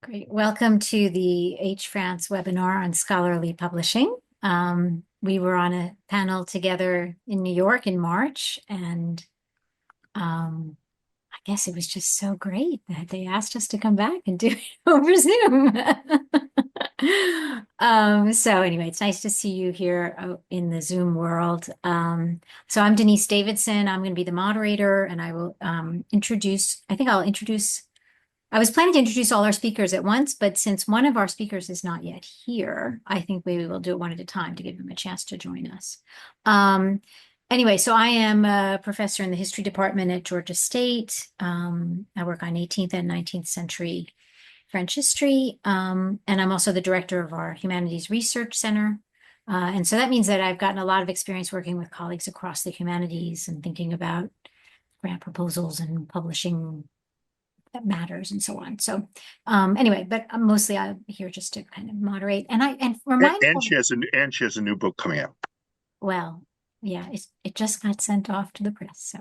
Great. Welcome to the H France webinar on scholarly publishing. We were on a panel together in New York in March, and I guess it was just so great that they asked us to come back and do it over Zoom. So anyway, it's nice to see you here in the Zoom world. So I'm Denise Davidson. I'm going to be the moderator, and I will I was planning to introduce all our speakers at once, but since one of our speakers is not yet here, I think maybe we'll do it one at a time to give them a chance to join us. Anyway, so I am a professor in the history department at Georgia State. I work on 18th and 19th century French history, and I'm also the director of our Humanities Research Center. And so that means that I've gotten a lot of experience working with colleagues across the humanities and thinking about grant proposals and publishing that matters and so on. So anyway, but mostly I'm here just to kind of moderate and remind And people, she has a new book coming out. well, yeah, it just got sent off to the press,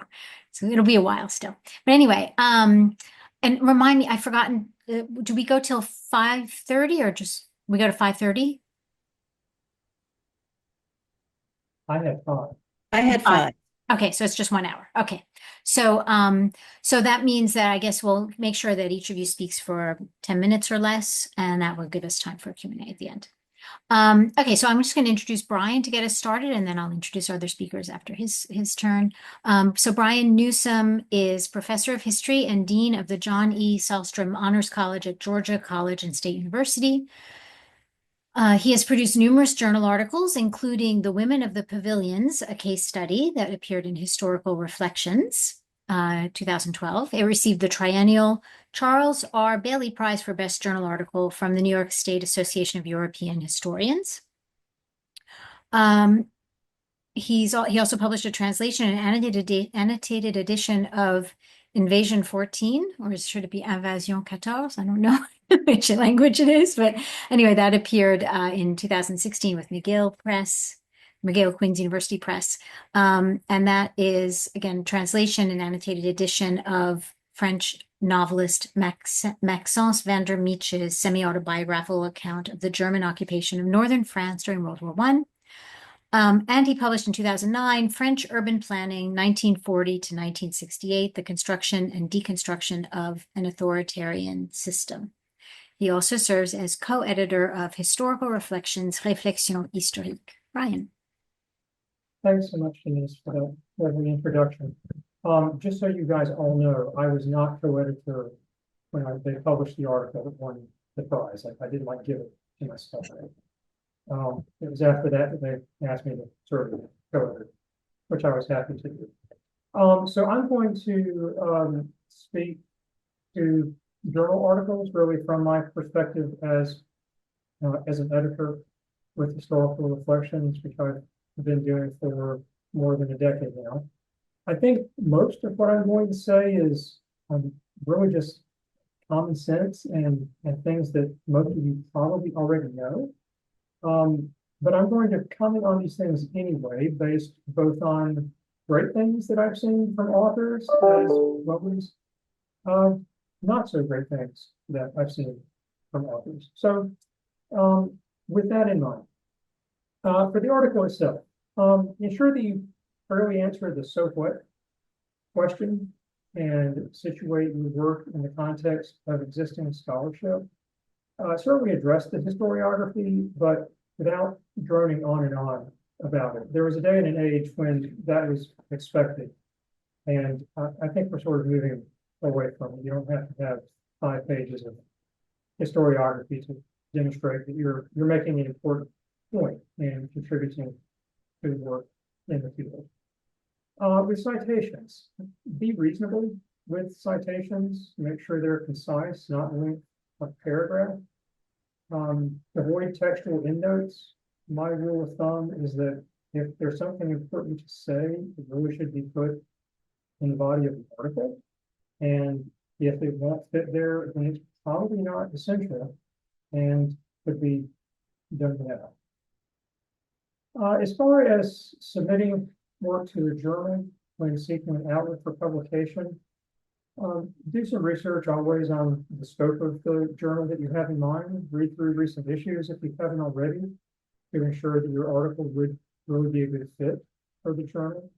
so it'll be a while still. But anyway, and remind me, I've forgotten, do we go till 5:30 or just we go to 5:30? I had five. I had five. Okay, so it's just 1 hour. Okay. So so that means that I guess we'll make sure that each of you speaks for 10 minutes or less, and that will give us time for a Q&A at the end. Okay, so I'm just going to introduce Brian to get us started, and then I'll introduce other speakers after his turn. So Brian Newsome is professor of history and dean of the John E. Salstrom Honors College at Georgia College and State University. He has produced numerous journal articles, including The Women of the Pavilions, a case study that appeared in Historical Reflections, 2012. It received the triennial Charles R. Bailey Prize for Best Journal Article from the New York State Association of European Historians. He also published a translation and annotated edition of Invasion 14, or should it be Invasion 14? I don't know which language it is, but anyway, that appeared in 2016 with McGill Queen's University Press. And that is, again, translation and annotated edition of French novelist Maxence van der Meeche's semi-autobiographical account of the German occupation of northern France during World War I. And he published in 2009, French Urban Planning, 1940 to 1968, the construction and deconstruction of an authoritarian system. He also serves as co-editor of Historical Reflections, Réflexions Historiques. Brian. Thanks so much, Denise, for the introduction. Just so you guys all know, I was not co-editor when they published the article that won the prize. I didn't give it to myself. It was after that they asked me to serve as co-editor, which I was happy to do. So I'm going to speak to journal articles really from my perspective as an editor with Historical Reflections, which I've been doing for more than a decade now. I think most of what I'm going to say is really just common sense and things that most of you probably already know. But I'm going to comment on these things anyway, based both on great things that I've seen from authors as well as not so great things that I've seen from authors. So with that in mind, for the article itself, ensure that you thoroughly answer the so what question and situate your work in the context of existing scholarship. Certainly address the historiography, but without droning on and on about it. There was a day and an age when that was expected. And I think we're sort of moving away from it. You don't have to have 5 pages of historiography to demonstrate that you're making an important point and contributing to the work in the field. With citations, be reasonable with citations. Make sure they're concise, not linked a paragraph. Avoid textual endnotes. My rule of thumb is that if there's something important to say, it really should be put in the body of the article. And if it won't fit there, then it's probably not essential and could be done without. As far as submitting work to a journal when seeking an outlet for publication, Do some research always on the scope of the journal that you have in mind. Read through recent issues if you haven't already, to ensure that your article would really be a good fit for the journal.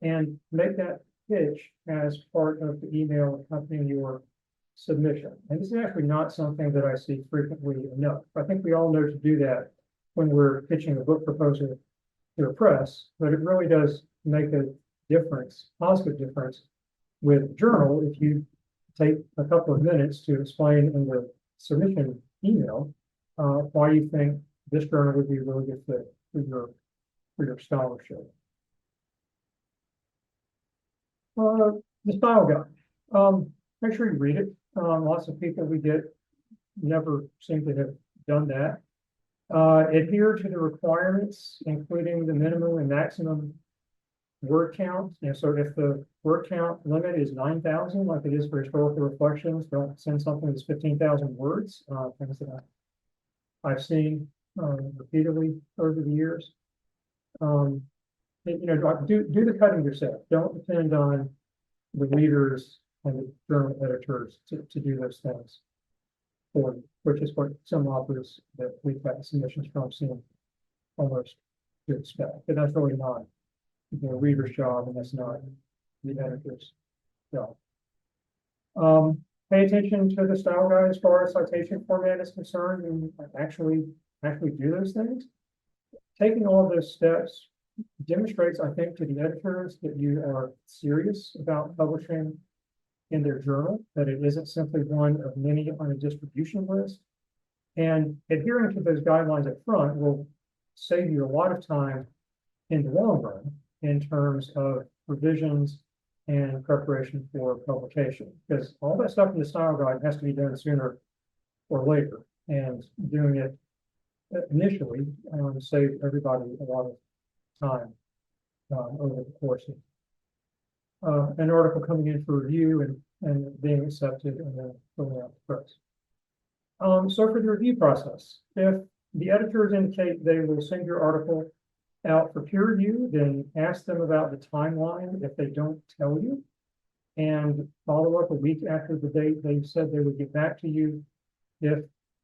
And make that pitch as part of the email accompanying your submission. And this is actually not something that I see frequently enough. I think we all know to do that when we're pitching a book proposal to a press, but it really does make a difference, positive difference with journal if you take a couple of minutes to explain in the submission email why you think this journal would be a really good fit for your scholarship. The style guide. Make sure you read it. Lots of people we get never seem to have done that. Adhere to the requirements, including the minimum and maximum word count. And so if the word count limit is 9,000, like it is for historical reflections, don't send something that's 15,000 words. Things that I've seen repeatedly over the years. You know, do the cutting yourself. Don't depend on the readers and the journal editors to do those things for you, which is what some authors that we've got submissions from seem almost to expect. But that's really not the reader's job, and that's not the editor's job. Pay attention to the style guide as far as citation format is concerned, and actually do those things. Taking all those steps demonstrates, I think, to the editors that you are serious about publishing in their journal, that it isn't simply one of many on a distribution list. And adhering to those guidelines up front will save you a lot of time in the long run in terms of revisions and preparation for publication, because all that stuff in the style guide has to be done sooner or later, and doing it initially save everybody a lot of time over the course of an article coming in for review and being accepted and then going out to press. So for the review process, if the editors indicate they will send your article out for peer review, then ask them about the timeline if they don't tell you, and follow up a week after the date they said they would get back to you if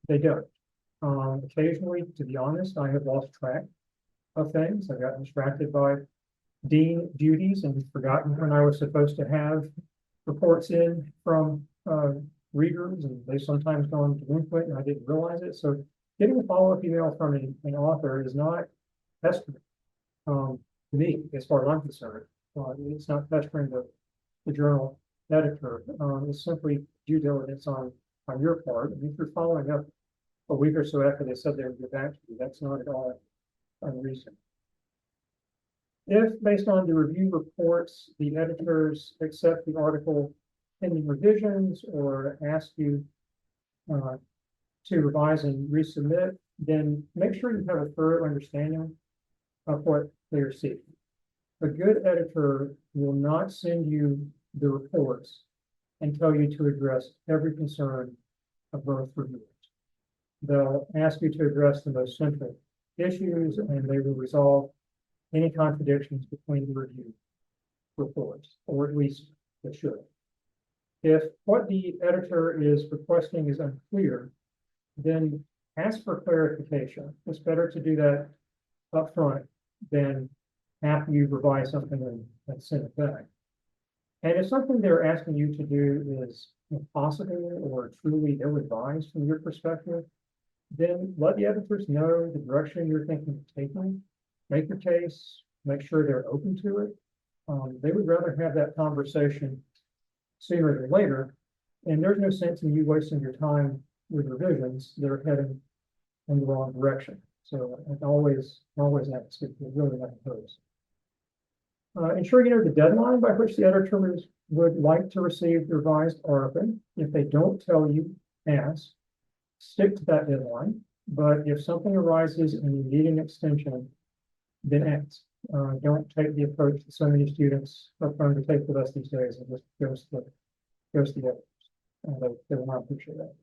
they don't. Occasionally, to be honest, I have lost track of things. I got distracted by dean duties and forgotten when I was supposed to have reports in from readers, and they sometimes gone delinquent and I didn't realize it. So getting a follow-up email from an author is not pestering to me, as far as I'm concerned. It's not pestering the journal editor. It's simply due diligence on your part. And if you're following up a week or so after they said they would get back to you, that's not at all unreasonable. If, based on the review reports, the editors accept the article pending revisions or ask you to revise and resubmit, then make sure you have a thorough understanding of what they are seeking. A good editor will not send you the reports and tell you to address every concern of both reviewers. They'll ask you to address the most central issues, and they will resolve any contradictions between the review reports, or at least they should. If what the editor is requesting is unclear, then ask for clarification. It's better to do that up front than after you've revised something and send it back. And if something they're asking you to do is impossible or truly ill-advised from your perspective, then let the editors know the direction you're thinking of taking. Make your case, make sure they're open to it. They would rather have that conversation sooner than later. And there's no sense in you wasting your time with revisions that are heading in the wrong direction. So I always ask if you're really not opposed. Ensure you know the deadline by which the editors would like to receive the revised article. If they don't tell you, ask. Stick to that deadline. But if something arises and you need an extension, then ask. Don't take the approach that so many students are prone to take with us these days and just goes to the editors. They will not appreciate that.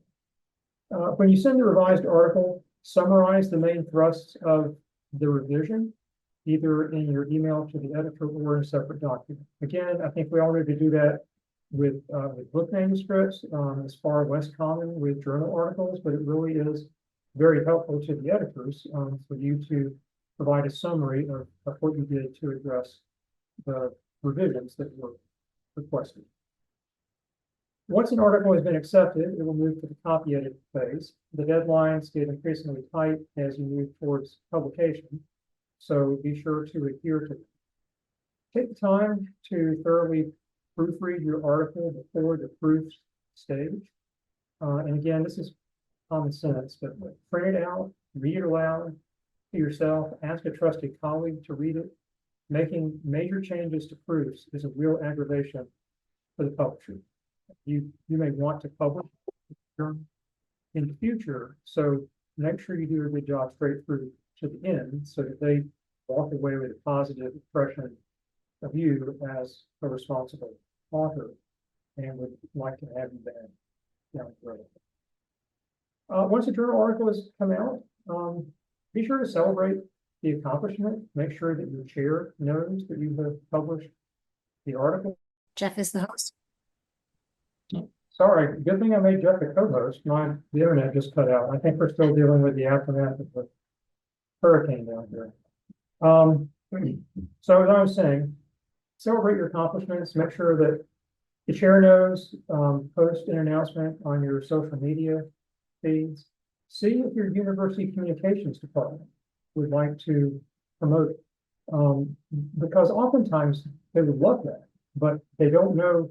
When you send the revised article, summarize the main thrusts of the revision, either in your email to the editor or in a separate document. Again, I think we all need to do that with book manuscripts. It's far less common with journal articles, but it really is very helpful to the editors for you to provide a summary of what you did to address the revisions that were requested. Once an article has been accepted, it will move to the copy edit phase. The deadlines get increasingly tight as you move towards publication, so be sure to adhere to them. Take the time to thoroughly proofread your article before the proof stage. And again, this is common sense, but print it out, read it aloud to yourself, ask a trusted colleague to read it. Making major changes to proofs is a real aggravation for the publisher. You may want to publish in the future, so make sure you do a good job straight through to the end so that they walk away with a positive impression of you as a responsible author and would like to have you back down the road. Once a journal article has come out, be sure to celebrate the accomplishment. Make sure that your chair knows that you have published the article. Jeff is the host. Sorry, good thing I made Jeff the co-host. The internet just cut out. I think we're still dealing with the aftermath of the hurricane down here. So as I was saying, celebrate your accomplishments. Make sure that the chair knows, post an announcement on your social media feeds. See if your university communications department would like to promote it. Because oftentimes they would love that, but they don't know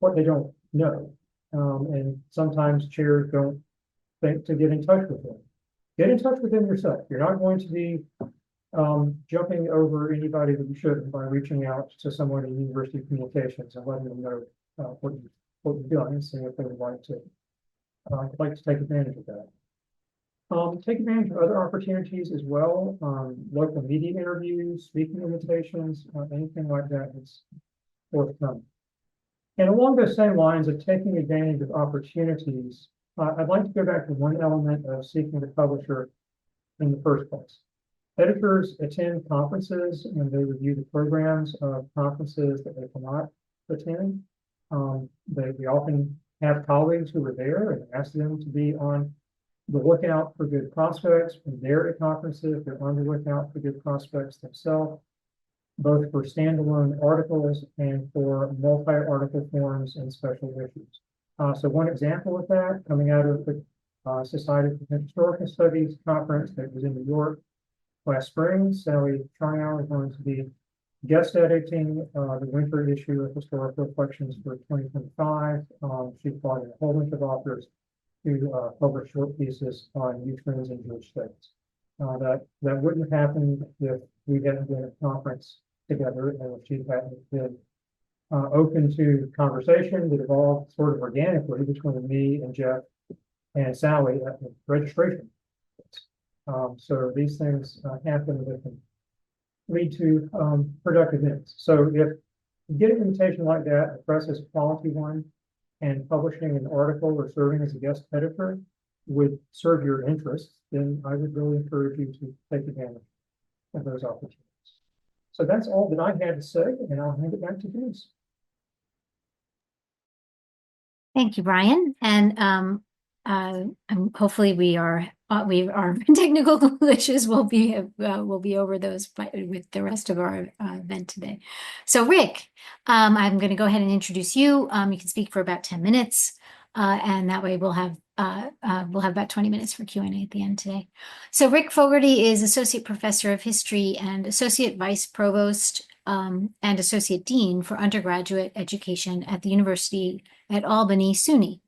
what they don't know. And sometimes chairs don't think to get in touch with them. Get in touch with them yourself. You're not going to be jumping over anybody that you shouldn't by reaching out to someone in university communications and letting them know what you're doing and seeing if they would like to take advantage of that. Take advantage of other opportunities as well, local media interviews, speaking invitations, anything like that is forthcoming. And along those same lines of taking advantage of opportunities, I'd like to go back to one element of seeking the publisher in the first place. Editors attend conferences and they review the programs of conferences that they cannot attend. We often have colleagues who are there and ask them to be on the lookout for good prospects when they're at conferences. They're on the lookout for good prospects themselves, both for standalone articles and for multi-article forums and special issues. So one example of that coming out of the Society for Historical Studies conference that was in New York last spring, Sally Charnow is going to be guest editing the winter issue of Historical Reflections for 2025. She brought in a whole bunch of authors to publish short pieces on new trends in Jewish studies. That wouldn't have happened if we hadn't been at a conference together and if she hadn't been open to conversation that evolved sort of organically between me and Jeff and Sally at the registration. So these things happen that can lead to productive ends. So if you get an invitation like that, the press is a quality one, and publishing an article or serving as a guest editor would serve your interests, then I would really encourage you to take advantage of those opportunities. So that's all that I had to say, and I'll hand it back to Denise. Thank you, Brian. And hopefully our technical glitches will be over those with the rest of our event today. So Rick, I'm going to go ahead and introduce you. You can speak for about 10 minutes, and that way we'll have about 20 minutes for Q&A at the end today. So Rick Fogarty is Associate Professor of History and Associate Vice Provost and Associate Dean for Undergraduate Education at the University at Albany, SUNY.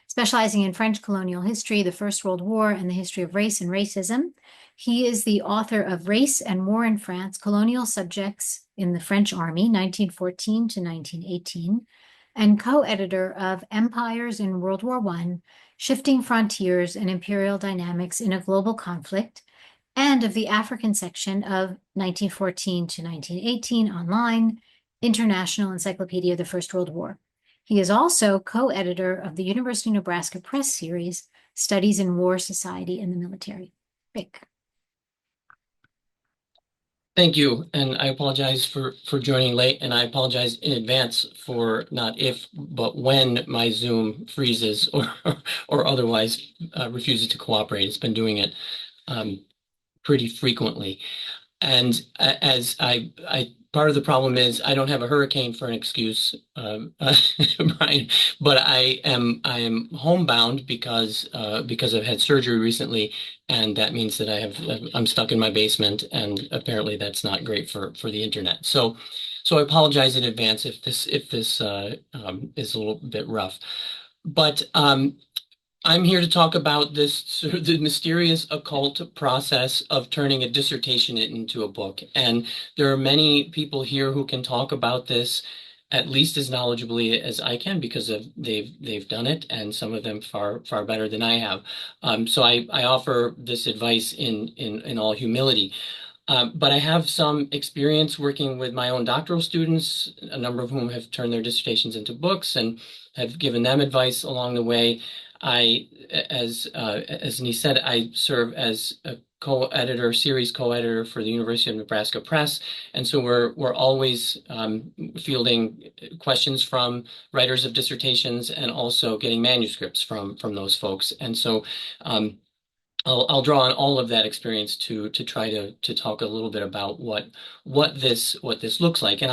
Specializing in French colonial history, the First World War, and the history of race and racism. He is the author of Race and War in France, Colonial Subjects in the French Army, 1914 to 1918, and co-editor of Empires in World War I, Shifting Frontiers and Imperial Dynamics in a Global Conflict, and of the African section of 1914 to 1918 online, International Encyclopedia of the First World War. He is also co-editor of the University of Nebraska Press series, Studies in War, Society, and the Military. Rick. Thank you, and I apologize for joining late, and I apologize in advance for not if but when my Zoom freezes or otherwise refuses to cooperate. It's been doing it um, pretty frequently. And as part of the problem is I don't have a hurricane for an excuse, Brian, but I am homebound because I've had surgery recently, and that means that I'm stuck in my basement, and apparently that's not great for the internet. So I apologize in advance if this is a little bit rough, but I'm here to talk about this sort of the mysterious occult process of turning a dissertation into a book. And there are many people here who can talk about this at least as knowledgeably as I can because they've done it, and some of them far better than I have. So I offer this advice in all humility. But I have some experience working with my own doctoral students, a number of whom have turned their dissertations into books and have given them advice along the way. I, as Denise said, I serve as a co-editor, series co-editor for the University of Nebraska Press, and so we're always fielding questions from writers of dissertations and also getting manuscripts from those folks. And so I'll draw on all of that experience to try to talk a little bit about what this looks like, and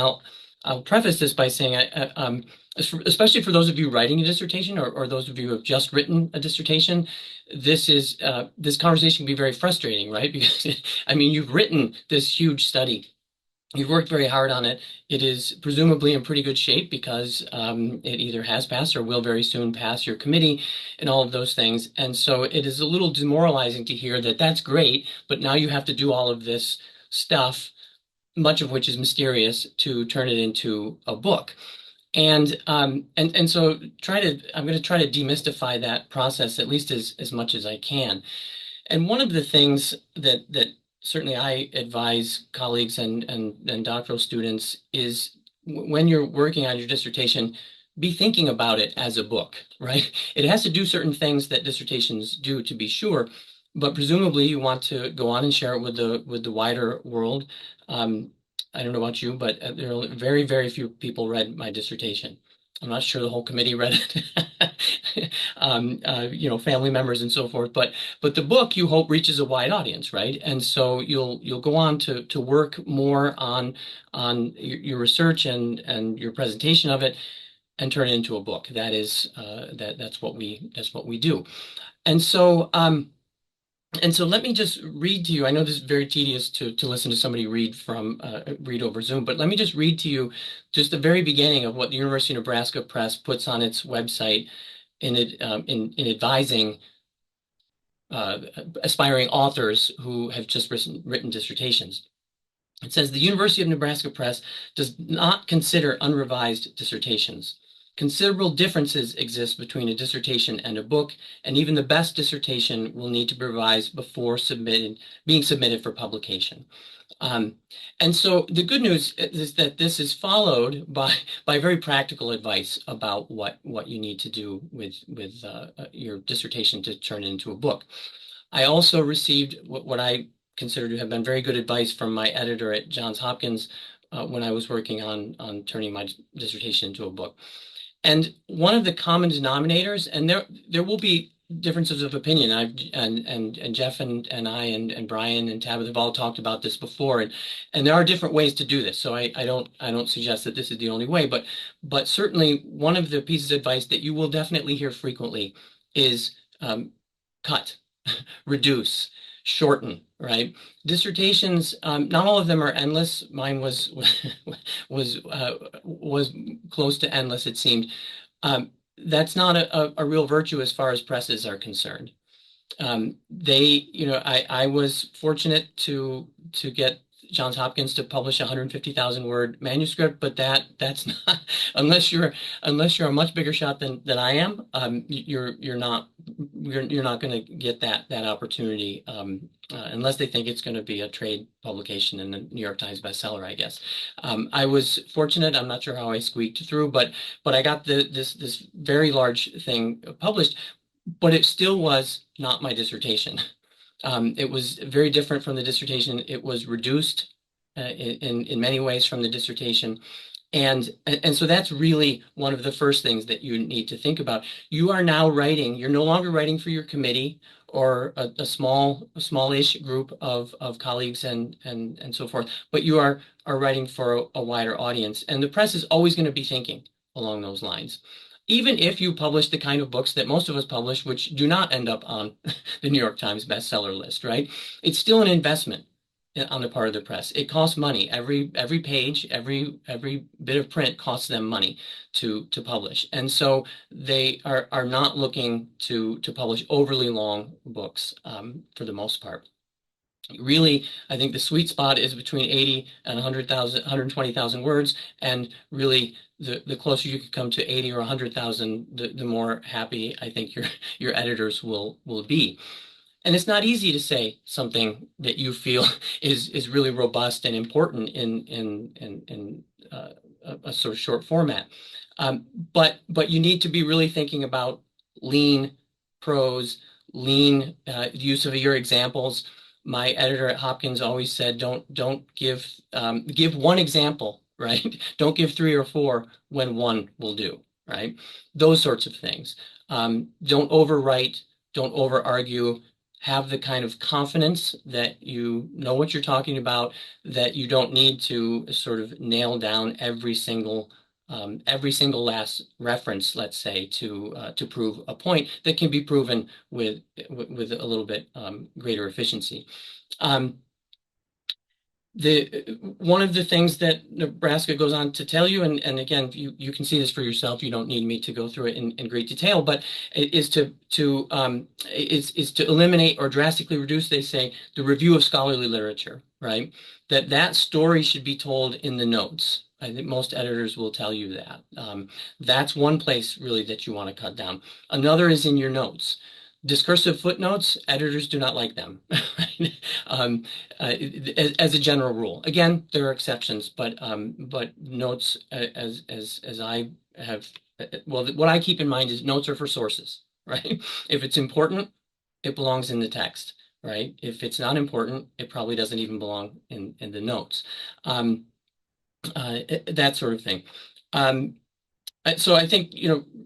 I'll preface this by saying especially for those of you writing a dissertation or those of you who have just written a dissertation, this conversation can be very frustrating, right? Because I mean you've written this huge study. You've worked very hard on it. It is presumably in pretty good shape because it either has passed or will very soon pass your committee and all of those things. And so it is a little demoralizing to hear that that's great, but now you have to do all of this stuff, much of which is mysterious, to turn it into a book. And so I'm going to try to demystify that process at least as much as I can. And one of the things that certainly I advise colleagues and doctoral students is when you're working on your dissertation, be thinking about it as a book, right? It has to do certain things that dissertations do, to be sure, but presumably you want to go on and share it with the wider world. Um, I don't know about you, but there are very few people read my dissertation. I'm not sure the whole committee read it, family members and so forth, but the book you hope reaches a wide audience, right? And so you'll go on to work more on your research and your presentation of it and turn it into a book. That's what we do. And so and so let me just read to you. I know this is very tedious to listen to somebody read over Zoom, but let me just read to you just the very beginning of what the University of Nebraska Press puts on its website in advising uh, aspiring authors who have just written dissertations. It says the University of Nebraska Press does not consider unrevised dissertations. Considerable differences exist between a dissertation and a book, and even the best dissertation will need to be revised before being submitted for publication. Um, and so the good news is that this is followed by very practical advice about what you need to do with your dissertation to turn it into a book. I also received what I consider to have been very good advice from my editor at Johns Hopkins when I was working on turning my dissertation into a book. And one of the common denominators, and there will be differences of opinion. And Jeff and I and Brian and Tabitha have all talked about this before, and there are different ways to do this. So I don't suggest that this is the only way, but certainly one of the pieces of advice that you will definitely hear frequently is cut, reduce, shorten, right? Dissertations, not all of them are endless. Mine was was close to endless, it seemed. That's not a real virtue as far as presses are concerned. I was fortunate to get Johns Hopkins to publish a 150,000 word manuscript, but that's not unless you're a much bigger shot than I am. You're not going to get that opportunity unless they think it's going to be a trade publication in the New York Times bestseller, I guess. I was fortunate. I'm not sure how I squeaked through, but I got this very large thing published, but it still was not my dissertation. It was very different from the dissertation. It was reduced in many ways from the dissertation. And so that's really one of the first things that you need to think about. You are now writing, you're no longer writing for your committee or a smallish group of colleagues and so forth, but you are writing for a wider audience. And the press is always going to be thinking along those lines. Even if you publish the kind of books that most of us publish, which do not end up on the New York Times bestseller list, right? It's still an investment on the part of the press. It costs money. Every page, every bit of print costs them money to publish. And so they are not looking to publish overly long books for the most part. Really, I think the sweet spot is between 80 and 100,000, 120,000 words. And really, the closer you can come to 80 or 100,000, the more happy I think your editors will be. And it's not easy to say something that you feel is really robust and important in a sort of short format. But you need to be really thinking about lean prose, lean use of your examples. My editor at Hopkins always said, don't give one example, right? Don't give three or four when one will do, right? Those sorts of things. Don't overwrite, don't over argue, have the kind of confidence that you know what you're talking about, that you don't need to sort of nail down every single last reference, let's say, to prove a point that can be proven with a little bit greater efficiency. Um, one of the things that Nebraska goes on to tell you, and again, you can see this for yourself. You don't need me to go through it in great detail, but is to eliminate or drastically reduce, they say, the review of scholarly literature, right? That story should be told in the notes. I think most editors will tell you that. That's one place really that you want to cut down. Another is in your notes. Discursive footnotes, editors do not like them, right? As a general rule. Again, there are exceptions, but notes, as I have, well, what I keep in mind is notes are for sources, right? If it's important, it belongs in the text, right? If it's not important, it probably doesn't even belong in the notes. That sort of thing. So I think,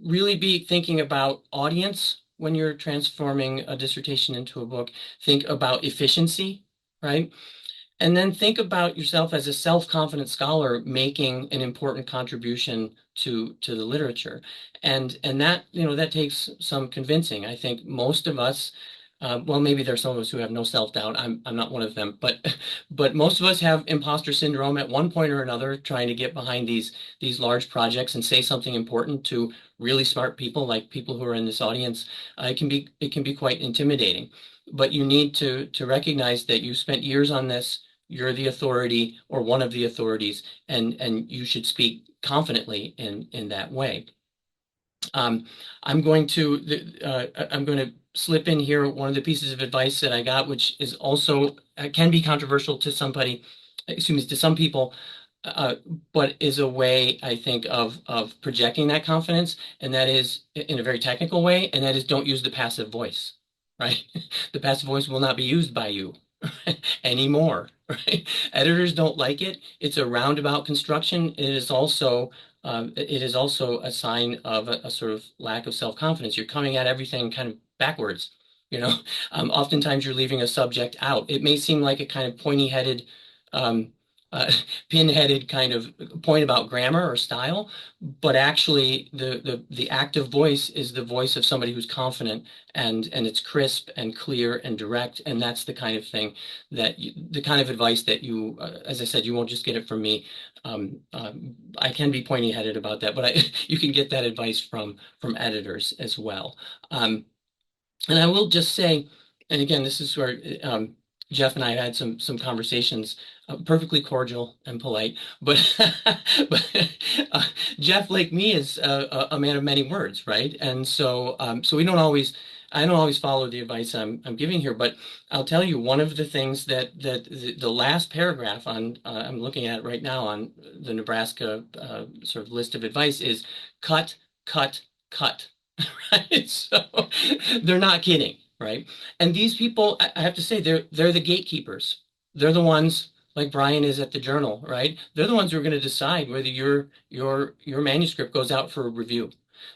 really be thinking about audience when you're transforming a dissertation into a book. Think about efficiency, right? And then think about yourself as a self-confident scholar making an important contribution to the literature. And that, that takes some convincing. I think most of us, well, maybe there's some of us who have no self-doubt. I'm not one of them, but most of us have imposter syndrome at one point or another, trying to get behind these large projects and say something important to really smart people, like people who are in this audience. It can be quite intimidating. But you need to recognize that you spent years on this. You're the authority or one of the authorities, and you should speak confidently in that way. Um, I'm going to slip in here one of the pieces of advice that I got, which is also can be controversial to to some people, uh, but is a way, I think, of projecting that confidence, and that is in a very technical way, and that is don't use the passive voice, right? The passive voice will not be used by you anymore, right? Editors don't like it. It's a roundabout construction. It is also a sign of a sort of lack of self-confidence. You're coming at everything kind of backwards, you know. Oftentimes you're leaving a subject out. It may seem like a kind of pointy-headed, um, uh, pin-headed kind of point about grammar or style, but actually the active voice is the voice of somebody who's confident, and it's crisp and clear and direct, and that's the kind of thing the kind of advice that you, as I said, you won't just get it from me. I can be pointy-headed about that, but you can get that advice from editors as well. And I will just say, and again, this is where Jeff and I had some conversations, perfectly cordial and polite, but uh, Jeff, like me, is a man of many words, right? And so I don't always follow the advice I'm giving here, but I'll tell you one of the things that the last paragraph on I'm looking at it right now on the Nebraska sort of list of advice is cut, cut, cut. Right? So they're not kidding, right? And these people, I have to say, they're the gatekeepers. They're the ones like Brian is at the Journal, right? They're the ones who are going to decide whether your manuscript goes out for a review.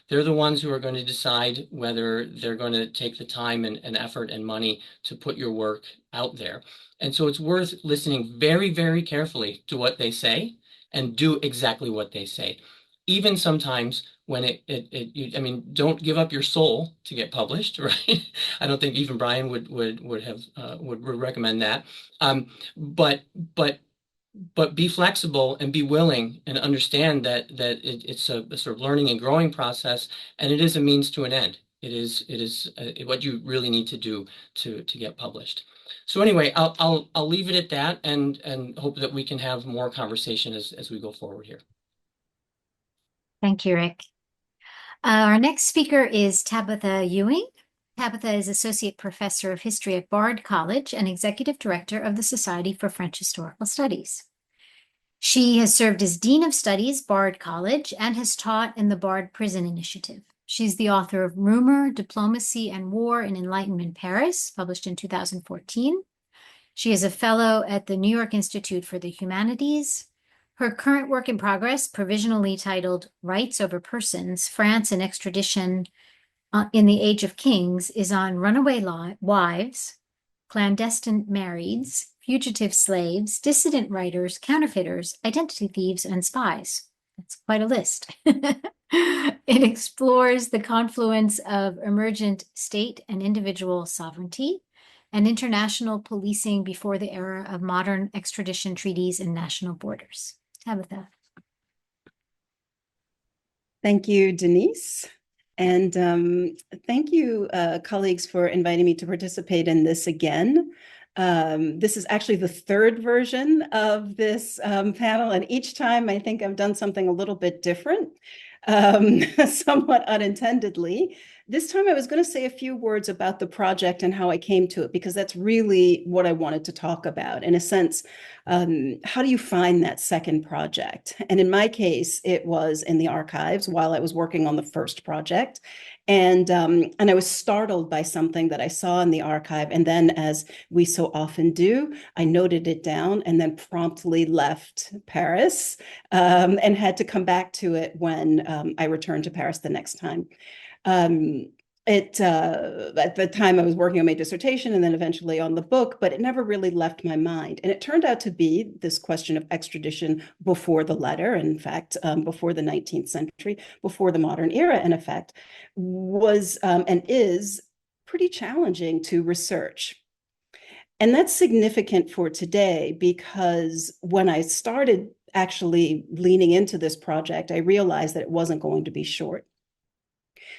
They're the ones who are going to decide whether they're going to take the time and effort and money to put your work out there. And so it's worth listening very, very carefully to what they say and do exactly what they say. Even sometimes when I mean, don't give up your soul to get published, right? I don't think even Brian would have would recommend that. Um, but but but be flexible and be willing and understand it's a sort of learning and growing process, and it is a means to an end. It is what you really need to do to get published. So anyway, I'll leave it at that and hope that we can have more conversation as we go forward here. Thank you, Rick. Our next speaker is Tabitha Ewing. Tabitha is Associate Professor of History at Bard College and Executive Director of the Society for French Historical Studies. She has served as Dean of Studies, Bard College, and has taught in the Bard Prison Initiative. She's the author of Rumor, Diplomacy, and War in Enlightenment Paris, published in 2014. She is a fellow at the New York Institute for the Humanities. Her current work in progress, provisionally titled Rights Over Persons, France and Extradition in the Age of Kings, is on runaway wives, clandestine marrieds, fugitive slaves, dissident writers, counterfeiters, identity thieves, and spies. That's quite a list. It explores the confluence of emergent state and individual sovereignty and international policing before the era of modern extradition treaties and national borders. Tabitha. Thank you, Denise. And thank you, colleagues, for inviting me to participate in this again. This is actually the third version of this panel, and each time I think I've done something a little bit different, somewhat unintendedly. This time I was going to say a few words about the project and how I came to it, because that's really what I wanted to talk about. In a sense, how do you find that second project? And in my case, it was in the archives while I was working on the first project. And I was startled by something that I saw in the archive. And then, as we so often do, I noted it down and then promptly left Paris and had to come back to it when I returned to Paris the next time. At the time I was working on my dissertation and then eventually on the book, but it never really left my mind. And it turned out to be this question of extradition before the letter, in fact, before the 19th century, before the modern era, in effect, was and is pretty challenging to research. And that's significant for today because when I started actually leaning into this project, I realized that it wasn't going to be short.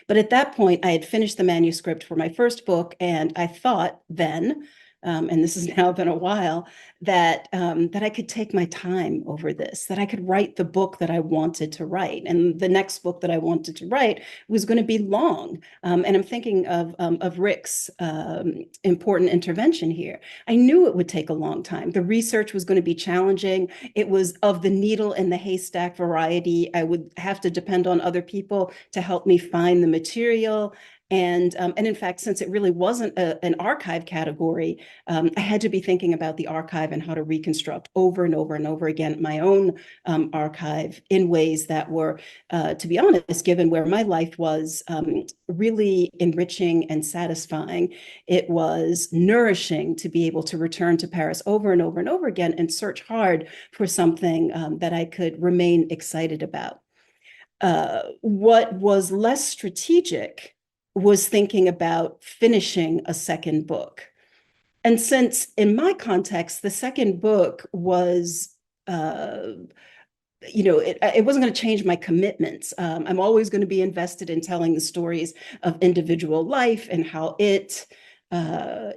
But at that point, I had finished the manuscript for my first book, and I thought then, and this has now been a while, that I could take my time over this, that I could write the book that I wanted to write. And the next book that I wanted to write was going to be long. And I'm thinking of Rick's important intervention here. I knew it would take a long time. The research was going to be challenging. It was of the needle in the haystack variety. I would have to depend on other people to help me find the material. And in fact, since it really wasn't an archive category, I had to be thinking about the archive and how to reconstruct over and over and over again my own archive in ways that were, to be honest, given where my life was, really enriching and satisfying. It was nourishing to be able to return to Paris over and over and over again and search hard for something that I could remain excited about. What was less strategic was thinking about finishing a second book. And since in my context, the second book was, it wasn't going to change my commitments. I'm always going to be invested in telling the stories of individual life and how it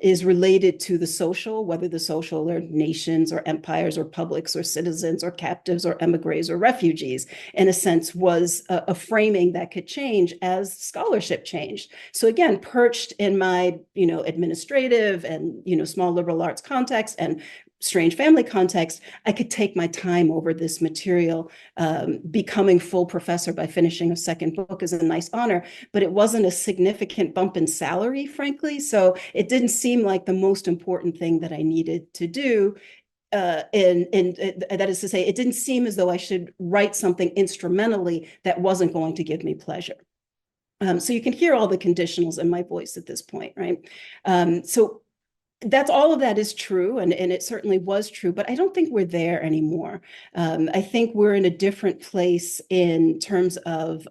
is related to the social, whether the social are nations or empires or publics or citizens or captives or emigres or refugees, in a sense, was a framing that could change as scholarship changed. So again, perched in my, administrative and, small liberal arts context and strange family context, I could take my time over this material. Becoming full professor by finishing a second book is a nice honor, but it wasn't a significant bump in salary, frankly. So it didn't seem like the most important thing that I needed to do. and that is to say, it didn't seem as though I should write something instrumentally that wasn't going to give me pleasure. So you can hear all the conditionals in my voice at this point, right? So that's all of that is true, and it certainly was true, but I don't think we're there anymore. I think we're in a different place in terms of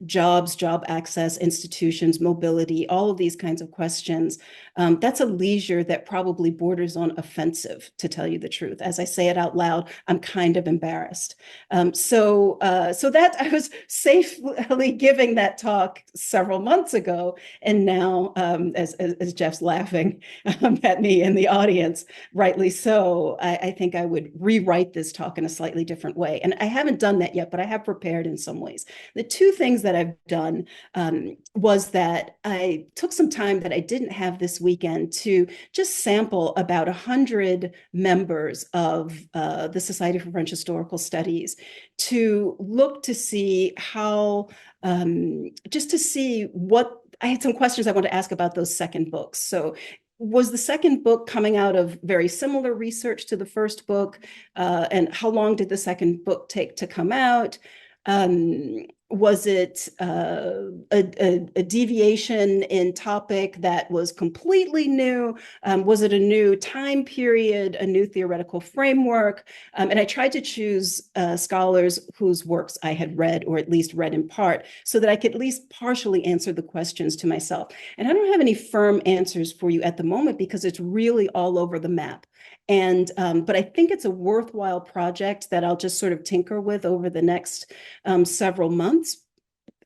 jobs, job access, institutions, mobility, all of these kinds of questions. That's a leisure that probably borders on offensive, to tell you the truth. As I say it out loud, I'm kind of embarrassed. So that I was safely giving that talk several months ago, and now, as Jeff's laughing at me in the audience, rightly so, I think I would rewrite this talk in a slightly different way. And I haven't done that yet, but I have prepared in some ways. The two things that I've done was that I took some time that I didn't have this weekend to just sample about 100 members of the Society for French Historical Studies to look to see how, just to see what, I had some questions I want to ask about those second books. So was the second book coming out of very similar research to the first book? And how long did the second book take to come out? Was it a deviation in topic that was completely new? Was it a new time period, a new theoretical framework? And I tried to choose scholars whose works I had read, or at least read in part, so that I could at least partially answer the questions to myself. And I don't have any firm answers for you at the moment because it's really all over the map. And but I think it's a worthwhile project that I'll just sort of tinker with over the next several months.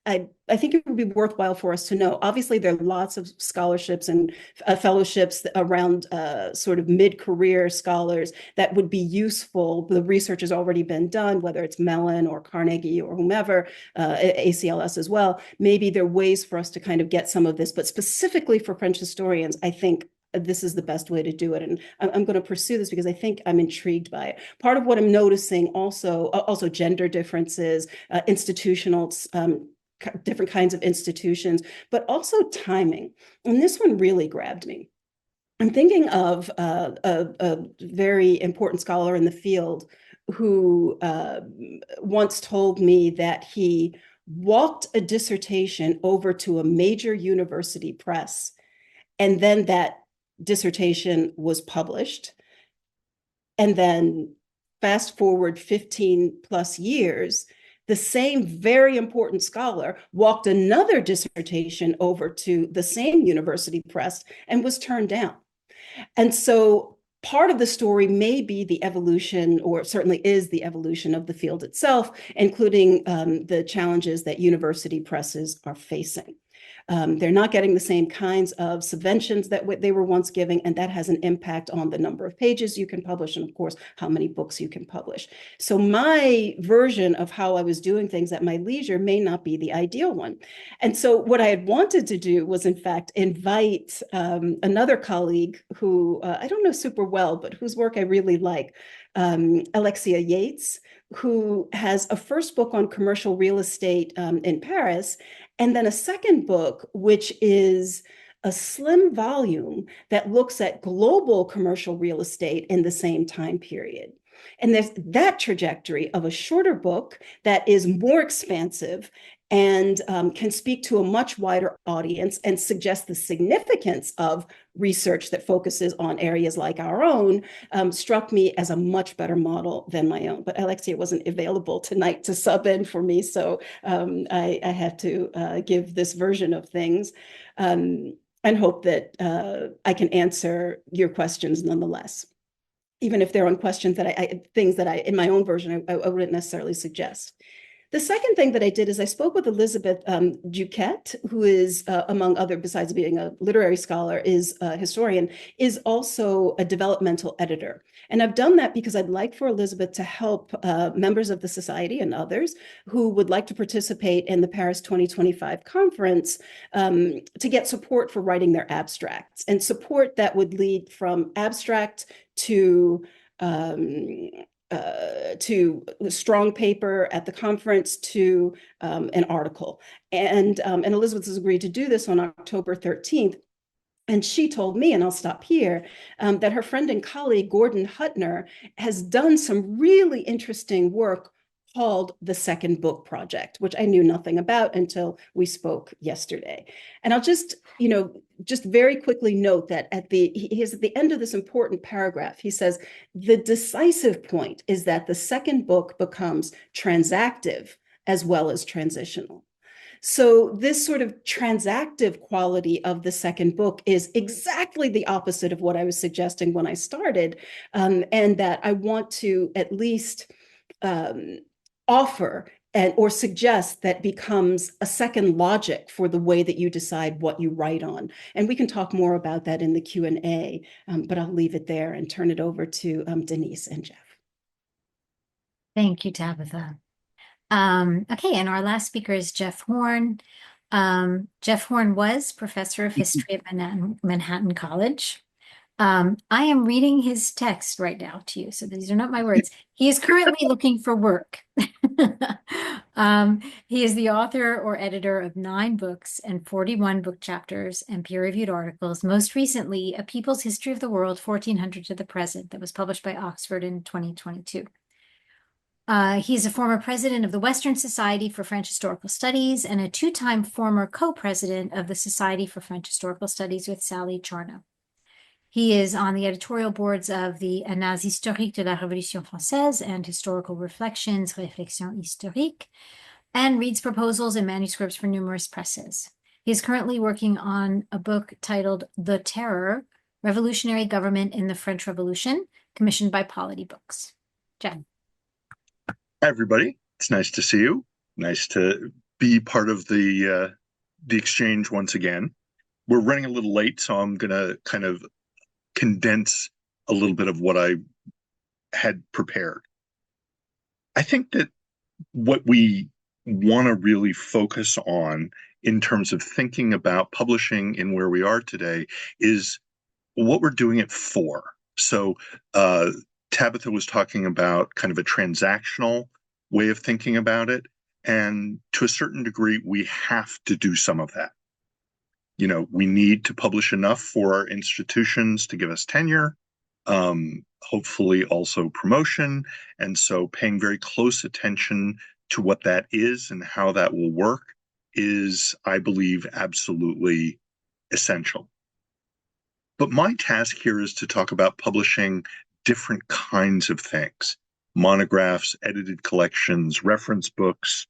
I think it would be worthwhile for us to know. Obviously, there are lots of scholarships and fellowships around sort of mid-career scholars that would be useful. The research has already been done, whether it's Mellon or Carnegie or whomever, ACLS as well. Maybe there are ways for us to kind of get some of this, but specifically for French historians, I think this is the best way to do it. And I'm going to pursue this because I think I'm intrigued by it. Part of what I'm noticing also gender differences, institutional, different kinds of institutions, but also timing. And this one really grabbed me. I'm thinking of a very important scholar in the field who once told me that he walked a dissertation over to a major university press, and then that dissertation was published. And then fast forward 15 plus years, the same very important scholar walked another dissertation over to the same university press and was turned down. And so part of the story may be the evolution, or certainly is the evolution of the field itself, including the challenges that university presses are facing. They're not getting the same kinds of subventions that they were once giving, and that has an impact on the number of pages you can publish and, of course, how many books you can publish. So my version of how I was doing things at my leisure may not be the ideal one. And so what I had wanted to do was, in fact, invite another colleague who I don't know super well, but whose work I really like, Alexia Yates, who has a first book on commercial real estate in Paris, and then a second book, which is a slim volume that looks at global commercial real estate in the same time period. And there's that trajectory of a shorter book that is more expansive and can speak to a much wider audience and suggest the significance of research that focuses on areas like our own, struck me as a much better model than my own. But Alexia wasn't available tonight to sub in for me, so I have to give this version of things and hope that I can answer your questions nonetheless, even if they're on questions that things that in my own version, I wouldn't necessarily suggest. The second thing that I did is I spoke with Elizabeth Duquette, who is, among other, besides being a literary scholar, is a historian, is also a developmental editor. And I've done that because I'd like for Elizabeth to help members of the Society and others who would like to participate in the Paris 2025 conference to get support for writing their abstracts, and support that would lead from abstract to strong paper at the conference to an article. And Elizabeth has agreed to do this on October 13th. And she told me, and I'll stop here, that her friend and colleague, Gordon Huttner, has done some really interesting work called the Second Book Project, which I knew nothing about until we spoke yesterday. And I'll just, just very quickly note that he is at the end of this important paragraph, he says, the decisive point is that the second book becomes transactive as well as transitional. So this sort of transactive quality of the second book is exactly the opposite of what I was suggesting when I started, and that I want to at least offer or suggest that becomes a second logic for the way that you decide what you write on. And we can talk more about that in the Q&A, but I'll leave it there and turn it over to Denise and Jeff. Thank you, Tabitha. Okay, and our last speaker is Jeff Horn. Jeff Horn was professor of history at Manhattan College. I am reading his text right now to you, so these are not my words. He is currently looking for work. He is the author or editor of 9 books and 41 book chapters and peer-reviewed articles, most recently, A People's History of the World, 1400 to the Present, that was published by Oxford in 2022. He's a former president of the Western Society for French Historical Studies and a 2-time former co-president of the Society for French Historical Studies with Sally Charnow. He is on the editorial boards of the Annales historiques de la Révolution française and Historical Reflections, Réflexions historiques, and reads proposals and manuscripts for numerous presses. He is currently working on a book titled The Terror, Revolutionary Government in the French Revolution, commissioned by Polity Books. Jeff. Hi, everybody. It's nice to see you. Nice to be part of the exchange once again. We're running a little late, so I'm going to kind of condense a little bit of what I had prepared. I think that what we want to really focus on in terms of thinking about publishing in where we are today is what we're doing it for. So Tabitha was talking about kind of a transactional way of thinking about it. And to a certain degree, we have to do some of that. We need to publish enough for our institutions to give us tenure, hopefully also promotion. And so paying very close attention to what that is and how that will work is, I believe, absolutely essential. But my task here is to talk about publishing different kinds of things: monographs, edited collections, reference books,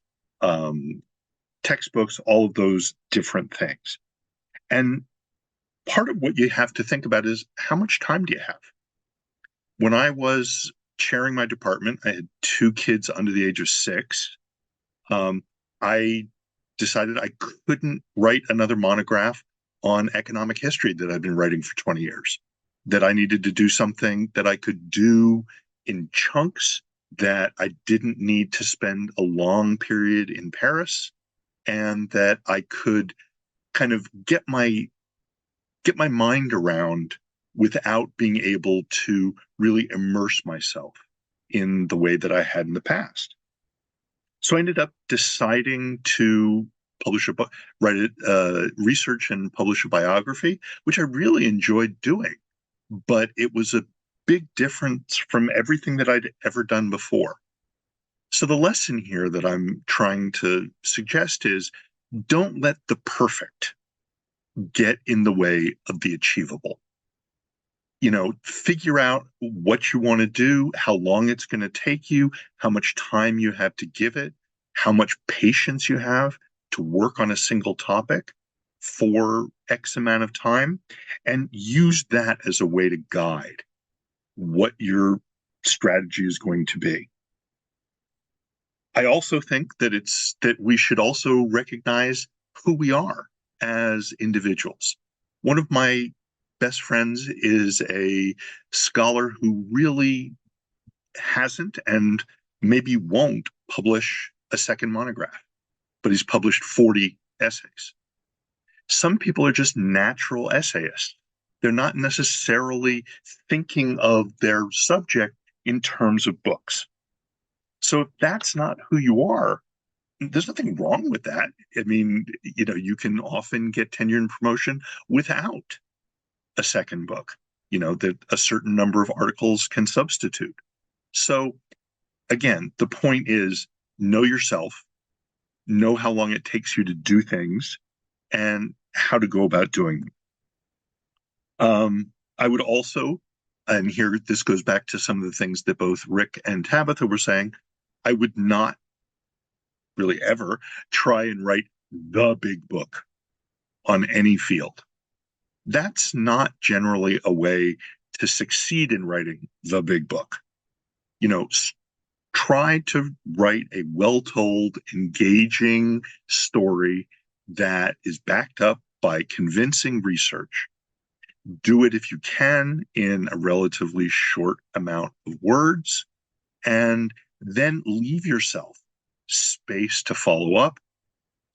textbooks, all of those different things. And part of what you have to think about is, how much time do you have? When I was chairing my department, I had 2 kids under the age of 6. I decided I couldn't write another monograph on economic history that I've been writing for 20 years, that I needed to do something that I could do in chunks, that I didn't need to spend a long period in Paris, and that I could kind of get my mind around without being able to really immerse myself in the way that I had in the past. So I ended up deciding to publish a book, research and publish a biography, which I really enjoyed doing. But it was a big difference from everything that I'd ever done before. So the lesson here that I'm trying to suggest is, don't let the perfect get in the way of the achievable. Figure out what you want to do, how long it's going to take you, how much time you have to give it, how much patience you have to work on a single topic for X amount of time, and use that as a way to guide what your strategy is going to be. I also think that we should also recognize who we are as individuals. One of my best friends is a scholar who really hasn't and maybe won't publish a second monograph, but he's published 40 essays. Some people are just natural essayists. They're not necessarily thinking of their subject in terms of books. So if that's not who you are, there's nothing wrong with that. I mean, you can often get tenure and promotion without a second book, that a certain number of articles can substitute. So again, the point is know yourself, know how long it takes you to do things, and how to go about doing them. I would also, and here this goes back to some of the things that both Rick and Tabitha were saying, I would not really ever try and write the big book on any field. That's not generally a way to succeed in writing the big book. Try to write a well-told, engaging story that is backed up by convincing research. Do it if you can in a relatively short amount of words, and then leave yourself space to follow up.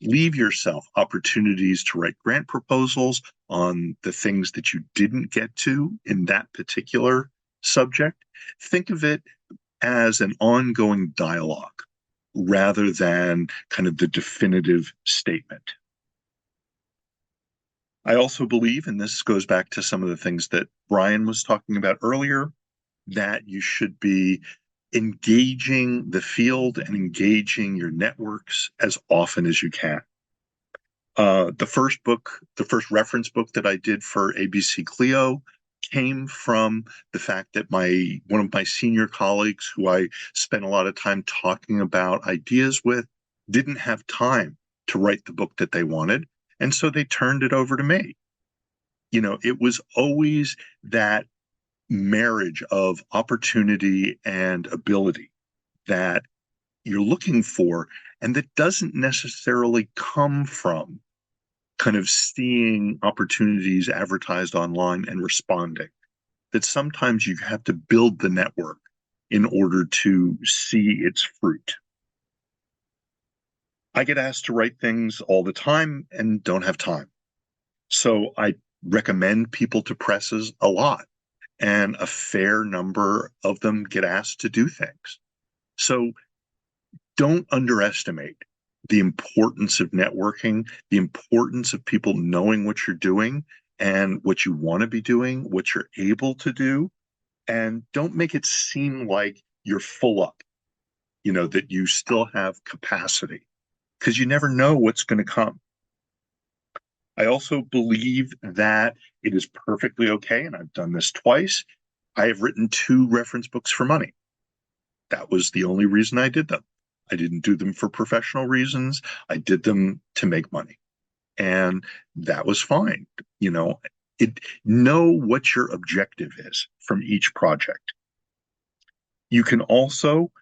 Leave yourself opportunities to write grant proposals on the things that you didn't get to in that particular subject. Think of it as an ongoing dialogue rather than kind of the definitive statement. I also believe, and this goes back to some of the things that Brian was talking about earlier, that you should be engaging the field and engaging your networks as often as you can. The first reference book that I did for ABC Clio came from the fact that one of my senior colleagues, who I spent a lot of time talking about ideas with, didn't have time to write the book that they wanted, and so they turned it over to me. It was always that marriage of opportunity and ability that you're looking for, and that doesn't necessarily come from kind of seeing opportunities advertised online and responding. That sometimes you have to build the network in order to see its fruit. I get asked to write things all the time and don't have time. So I recommend people to presses a lot, and a fair number of them get asked to do things. So don't underestimate the importance of networking, the importance of people knowing what you're doing and what you want to be doing, what you're able to do, and don't make it seem like you're full up, that you still have capacity, because you never know what's going to come. I also believe that it is perfectly okay, and I've done this twice. I have written 2 reference books for money. That was the only reason I did them. I didn't do them for professional reasons. I did them to make money. And that was fine. Know what your objective is from each project. You can also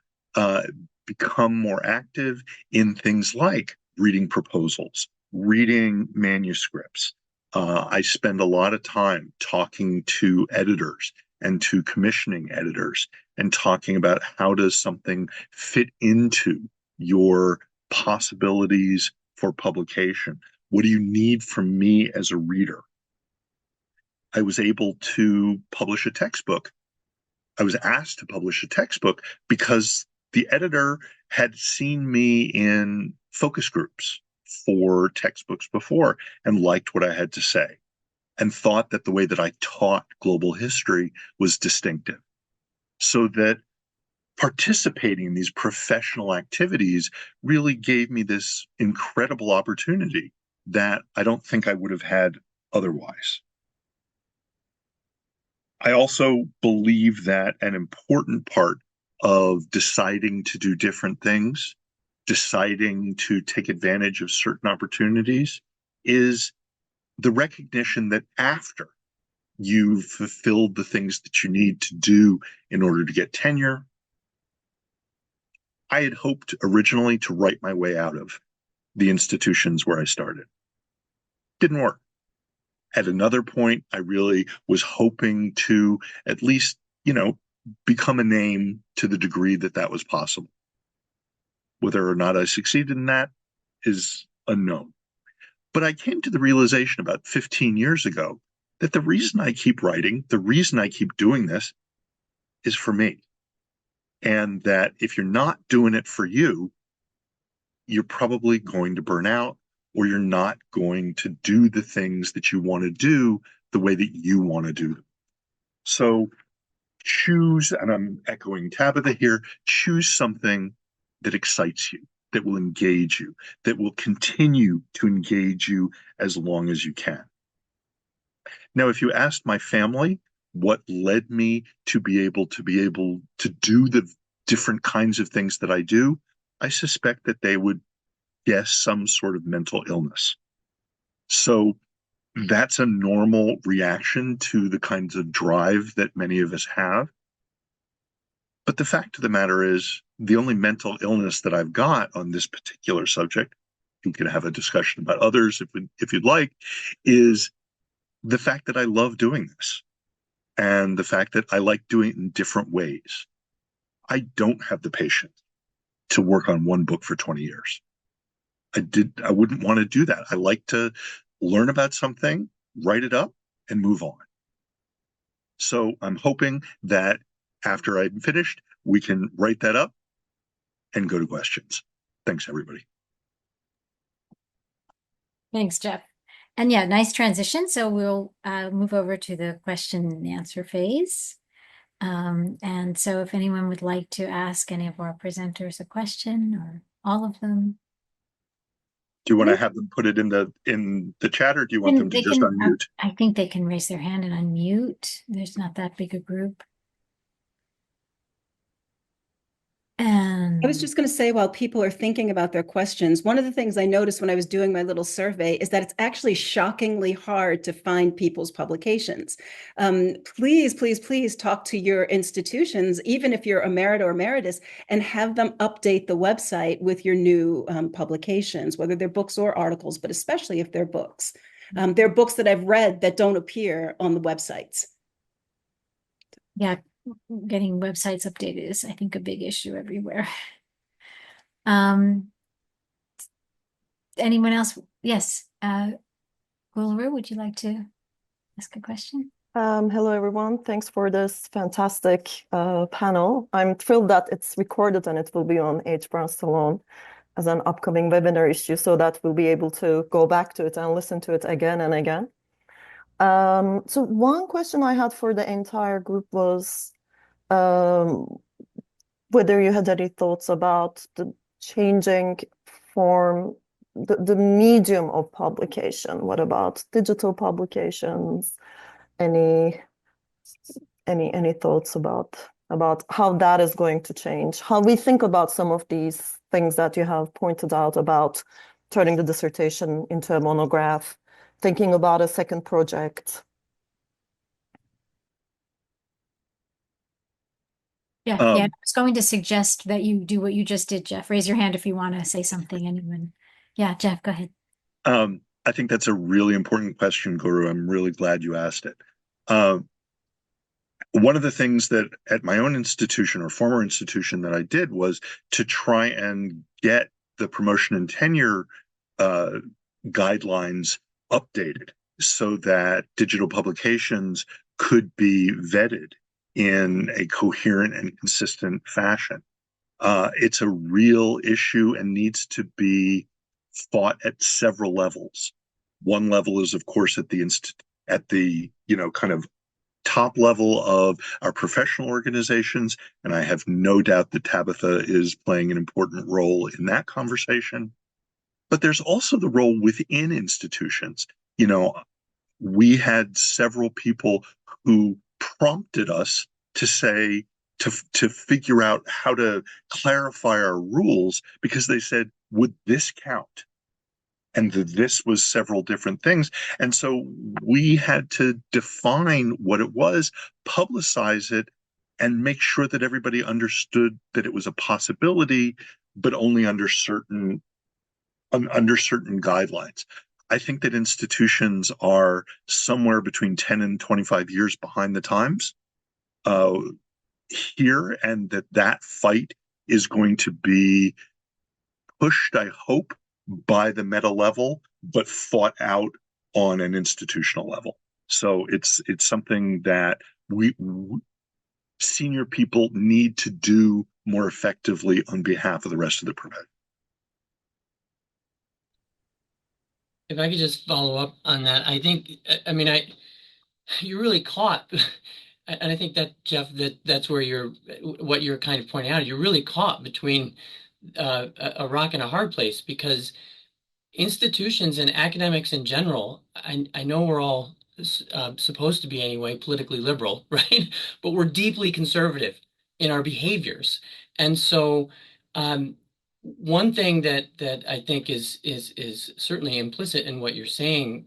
become more active in things like reading proposals, reading manuscripts. I spend a lot of time talking to editors and to commissioning editors and talking about how does something fit into your possibilities for publication. What do you need from me as a reader? I was able to publish a textbook. I was asked to publish a textbook because the editor had seen me in focus groups for textbooks before and liked what I had to say and thought that the way that I taught global history was distinctive. So that participating in these professional activities really gave me this incredible opportunity that I don't think I would have had otherwise. I also believe that an important part of deciding to do different things, deciding to take advantage of certain opportunities, is the recognition that after you've fulfilled the things that you need to do in order to get tenure, I had hoped originally to write my way out of the institutions where I started. Didn't work. At another point, I really was hoping to at least, become a name to the degree that that was possible. Whether or not I succeeded in that is unknown. But I came to the realization about 15 years ago that the reason I keep writing, the reason I keep doing this is for me. And that if you're not doing it for you, you're probably going to burn out, or you're not going to do the things that you want to do the way that you want to do them. So choose, and I'm echoing Tabitha here, choose something that excites you, that will engage you, that will continue to engage you as long as you can. Now, if you asked my family what led me to be able to do the different kinds of things that I do, I suspect that they would guess some sort of mental illness. So that's a normal reaction to the kinds of drive that many of us have. But the fact of the matter is, the only mental illness that I've got on this particular subject, we can have a discussion about others if you'd like, is the fact that I love doing this and the fact that I like doing it in different ways. I don't have the patience to work on one book for 20 years. I wouldn't want to do that. I like to learn about something, write it up, and move on. So I'm hoping that after I'm finished, we can write that up and go to questions. Thanks, everybody. Thanks, Jeff. And yeah, nice transition. So we'll move over to the question and answer phase. And so if anyone would like to ask any of our presenters a question or all of them. Do you want to have them put it in the chat, or do you want them to just unmute? I think they can raise their hand and unmute. There's not that big a group. I was just going to say, while people are thinking about their questions, one of the things I noticed when I was doing my little survey is that it's actually shockingly hard to find people's publications. Please, please, please talk to your institutions, even if you're emerita or emeritus, and have them update the website with your new publications, whether they're books or articles, but especially if they're books. There are books that I've read that don't appear on the websites. Yeah, getting websites updated is, I think, a big issue everywhere. Anyone else? Yes. Gulru, would you like to ask a question? Hello, everyone. Thanks for this fantastic panel. I'm thrilled that it's recorded and it will be on H. Brown Salon as an upcoming webinar issue so that we'll be able to go back to it and listen to it again and again. So one question I had for the entire group was whether you had any thoughts about the changing form, the medium of publication. What about digital publications? Any thoughts about how that is going to change, how we think about some of these things that you have pointed out about turning the dissertation into a monograph, thinking about a second project? Yeah, I was going to suggest that you do what you just did, Jeff. Raise your hand if you want to say something, anyone. Yeah, Jeff, go ahead. I think that's a really important question, Guru. I'm really glad you asked it. One of the things that at my own institution or former institution that I did was to try and get the promotion and tenure guidelines updated so that digital publications could be vetted in a coherent and consistent fashion. It's a real issue and needs to be fought at several levels. One level is, of course, at the kind of top level of our professional organizations, and I have no doubt that Tabitha is playing an important role in that conversation. But there's also the role within institutions. We had several people who prompted us to say, to figure out how to clarify our rules, because they said, would this count? And this was several different things. And so we had to define what it was, publicize it, and make sure that everybody understood that it was a possibility, but only under certain guidelines. I think that institutions are somewhere between 10 and 25 years behind the times here, and that fight is going to be pushed, I hope, by the meta level, but fought out on an institutional level. So it's something that we senior people need to do more effectively on behalf of the rest of the profession. If I could just follow up on that, I think, you're really caught. And I think that, Jeff, that's where what you're kind of pointing out. You're really caught between a rock and a hard place because institutions and academics in general, I know we're all supposed to be anyway politically liberal, right? But we're deeply conservative in our behaviors. And so um, one thing that I think is certainly implicit in what you're saying,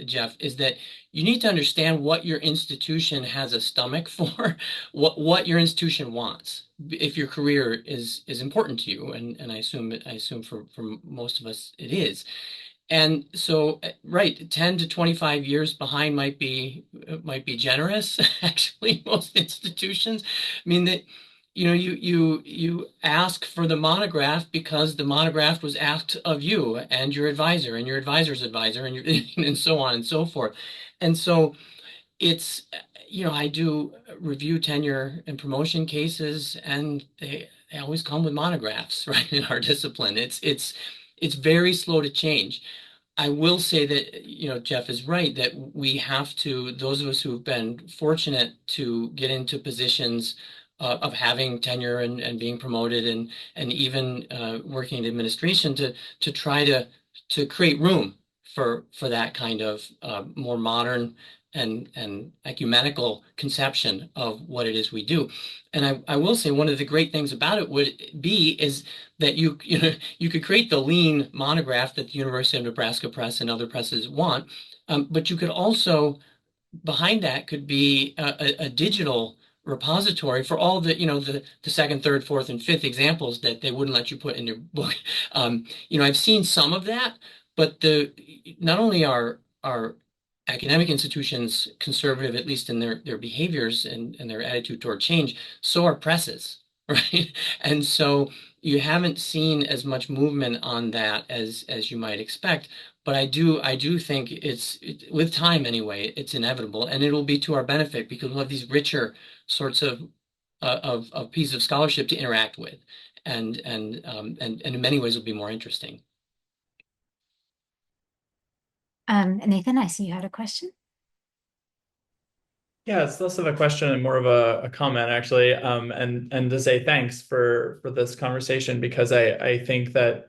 Jeff, is that you need to understand what your institution has a stomach for, what your institution wants. If your career is important to you, and I assume for most of us it is. And so, right, 10 to 25 years behind might be generous, actually, most institutions. I mean that you ask for the monograph because the monograph was asked of you and your advisor and your advisor's advisor and and so on and so forth. And so it's I do review tenure and promotion cases, and they always come with monographs, right, in our discipline. It's very slow to change. I will say that, Jeff is right that we have to, those of us who've been fortunate to get into positions of having tenure and being promoted and even working in administration to try to create room for that kind of more modern and ecumenical conception of what it is we do. And I will say one of the great things about it would be is that you could create the lean monograph that the University of Nebraska Press and other presses want, but you could also behind that could be a digital repository for all the second, third, fourth, and fifth examples that they wouldn't let you put in your book. I've seen some of that, but the not only are academic institutions conservative, at least in their behaviors and their attitude toward change, so are presses, right? And so you haven't seen as much movement on that as you might expect. But I do think with time anyway, it's inevitable, and it'll be to our benefit because we'll have these richer sorts of pieces of scholarship to interact with, and in many ways will be more interesting. Nathan, I see you had a question. Yeah, it's less of a question and more of a comment actually, and to say thanks for this conversation because I think that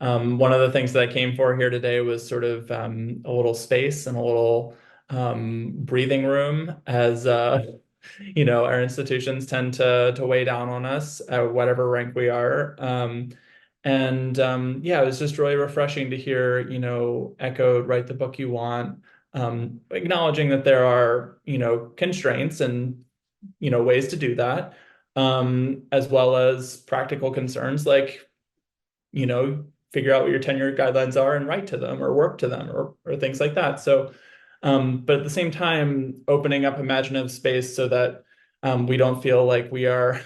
one of the things that I came for here today was sort of a little space and a little breathing room as our institutions tend to weigh down on us at whatever rank we are. And yeah, it was just really refreshing to hear, echoed, write the book you want, acknowledging that there are, constraints and, ways to do that, as well as practical concerns like, figure out what your tenure guidelines are and write to them or work to them or things like that. So, but at the same time, opening up imaginative space so that we don't feel like we are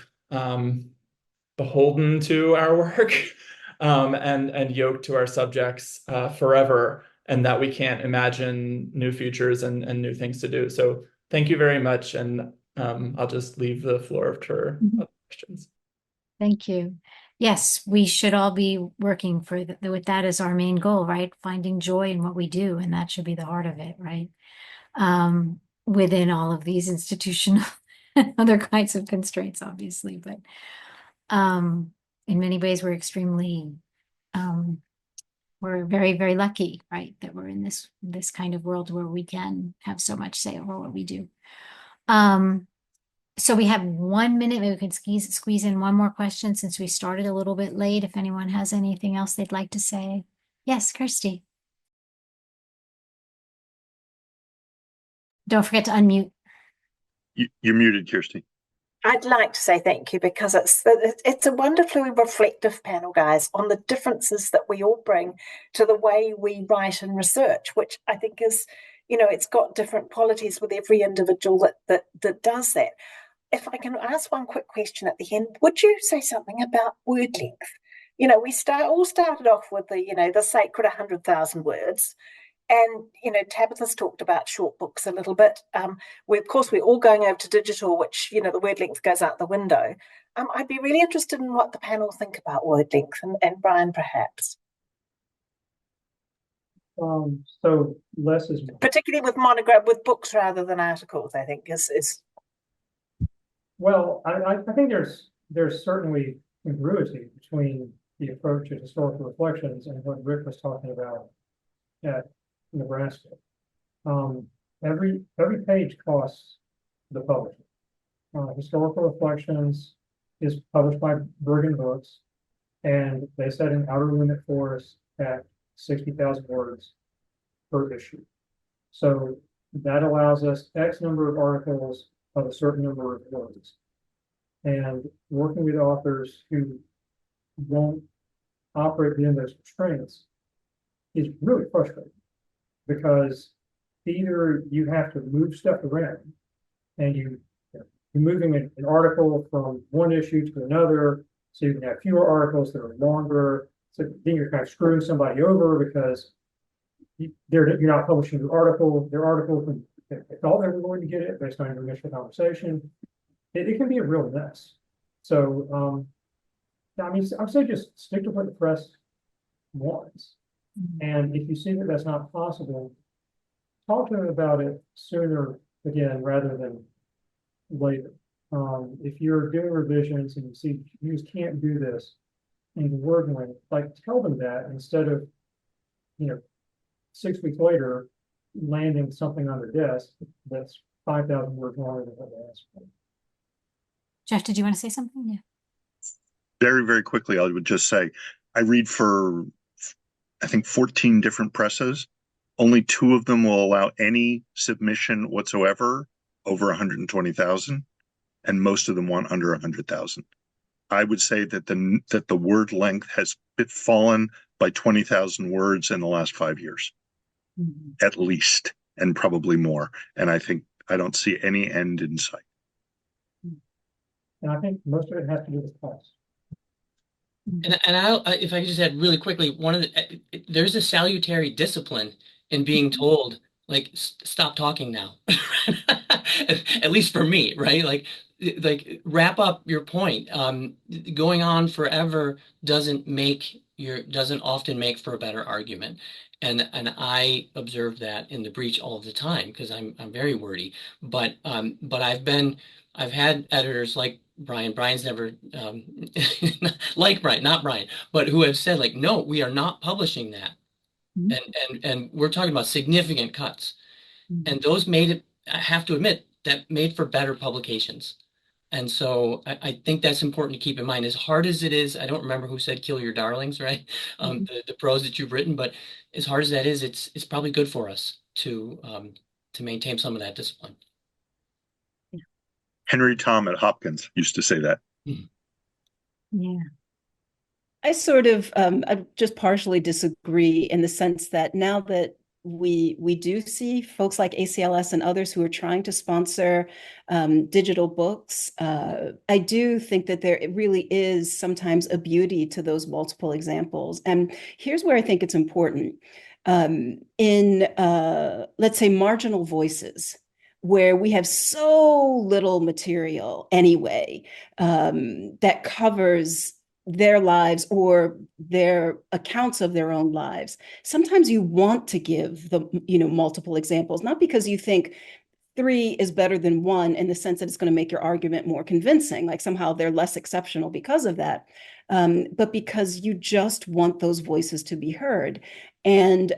beholden to our work and yoked to our subjects forever, and that we can't imagine new futures and new things to do. So thank you very much, and I'll just leave the floor for other questions. Thank you. Yes, we should all be working with that as our main goal, right? Finding joy in what we do, and that should be the heart of it, right? Within all of these institutional and other kinds of constraints, obviously, but in many ways, we're very, very lucky, right, that we're in this kind of world where we can have so much say over what we do. So we have 1 minute. Maybe we can squeeze in one more question since we started a little bit late. If anyone has anything else they'd like to say. Yes, Kirsty. Don't forget to unmute. You're muted, Kirsty. I'd like to say thank you because it's a wonderfully reflective panel, guys, on the differences that we all bring to the way we write and research, which I think is, it's got different qualities with every individual that does that. If I can ask one quick question at the end, would you say something about word length? We all started off with the sacred 100,000 words. And, Tabitha's talked about short books a little bit. Of course, we're all going over to digital, which, the word length goes out the window. I'd be really interested in what the panel think about word length and Brian, perhaps. So less is more. Particularly with monogram with books rather than articles, I think is Well, I think there's certainly congruity between the approach to historical reflections and what Rick was talking about at Nebraska. Um, every page costs the publisher. Historical Reflections is published by Bergen Books, and they set an outer limit for us at 60,000 words per issue. So that allows us X number of articles of a certain number of words. And working with authors who won't operate within those constraints is really frustrating, because either you have to move stuff around and you're moving an article from one issue to another, so you can have fewer articles that are longer. So then you're kind of screwing somebody over because you're not publishing their article when they thought they were going to get it based on your initial conversation. It can be a real mess. So, I mean, I would say just stick to what the press wants. And if you see that that's not possible, talk to them about it sooner again rather than later. If you're doing revisions and you see you just can't do this in the word length, like tell them that instead of, 6 weeks later landing something on their desk that's 5,000 words longer than what they asked for. Jeff, did you want to say something? Yeah. Very, very quickly, I would just say I read for, I think, 14 different presses. Only 2 of them will allow any submission whatsoever over 120,000, and most of them want under 100,000. I would say that the word length has fallen by 20,000 words in the last 5 years, at least, and probably more. And I don't see any end in sight. And I think most of it has to do with cost. And if I could just add really quickly, there's a salutary discipline in being told, like, stop talking now. At least for me, right? Like wrap up your point. Going on forever doesn't often make for a better argument. And I observe that in the breach all the time because I'm very wordy. But I've had editors like Brian. Brian's never like Brian, not Brian, but who have said, like, no, we are not publishing that. And we're talking about significant cuts. And those made it, I have to admit, that made for better publications. And so I think that's important to keep in mind. As hard as it is, I don't remember who said kill your darlings, right? The prose that you've written, but as hard as that is, it's probably good for us to maintain some of that discipline. Henry Tom at Hopkins used to say that. Yeah. I sort of I just partially disagree in the sense that now that we do see folks like ACLS and others who are trying to sponsor digital books, I do think that there really is sometimes a beauty to those multiple examples. And here's where I think it's important. In let's say marginal voices, where we have so little material anyway that covers their lives or their accounts of their own lives. Sometimes you want to give the multiple examples, not because you think 3 is better than 1 in the sense that it's going to make your argument more convincing, like somehow they're less exceptional because of that, but because you just want those voices to be heard. And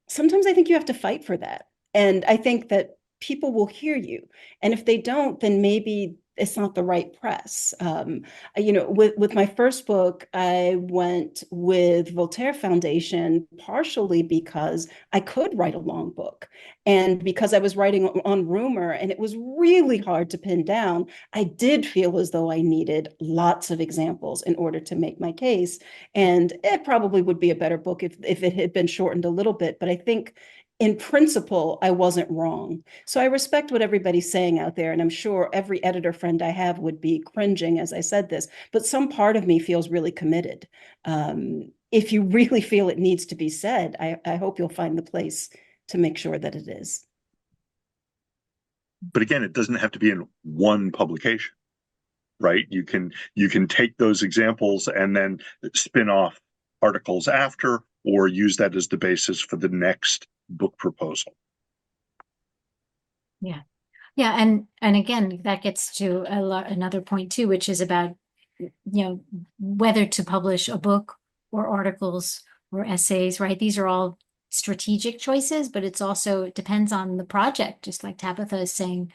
sometimes I think you have to fight for that. And I think that people will hear you. And if they don't, then maybe it's not the right press. With my first book, I went with Voltaire Foundation partially because I could write a long book. And because I was writing on rumor and it was really hard to pin down, I did feel as though I needed lots of examples in order to make my case. And it probably would be a better book if it had been shortened a little bit. But I think in principle, I wasn't wrong. So I respect what everybody's saying out there. And I'm sure every editor friend I have would be cringing as I said this, but some part of me feels really committed. If you really feel it needs to be said, I hope you'll find the place to make sure that it is. But again, it doesn't have to be in one publication, right? You can take those examples and then spin off articles after, or use that as the basis for the next book proposal. Yeah. Yeah, and again, that gets to another point too, which is about, whether to publish a book or articles or essays, right? These are all strategic choices, but it depends on the project, just like Tabitha is saying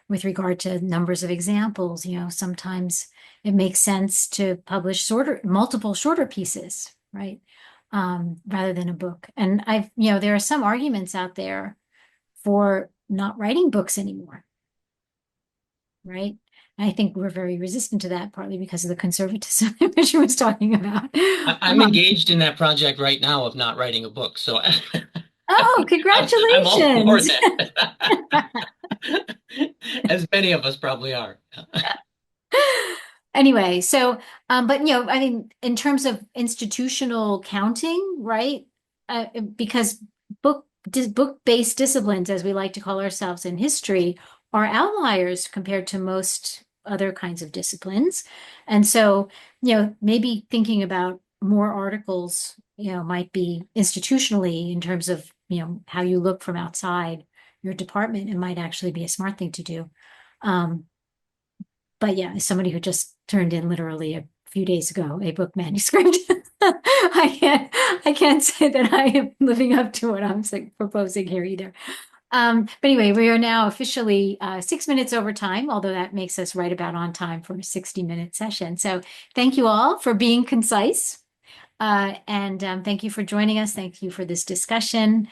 with regard to numbers of examples. Sometimes it makes sense to publish multiple shorter pieces, right? Rather than a book. And there are some arguments out there for not writing books anymore, right? And I think we're very resistant to that, partly because of the conservatism that she was talking about. I'm engaged in that project right now of not writing a book, so Oh, I'm all for congratulations! that. As many of us probably are. Anyway, so, but I mean, in terms of institutional counting, right? Because book-based disciplines, as we like to call ourselves in history, are outliers compared to most other kinds of disciplines. And so, maybe thinking about more articles, might be institutionally in terms of, how you look from outside your department, it might actually be a smart thing to do. But yeah, as somebody who just turned in literally a few days ago a book manuscript, I can't say that I am living up to what I'm proposing here either. But anyway, we are now officially 6 minutes over time, although that makes us right about on time for a 60-minute session. So thank you all for being concise. And thank you for joining us. Thank you for this discussion.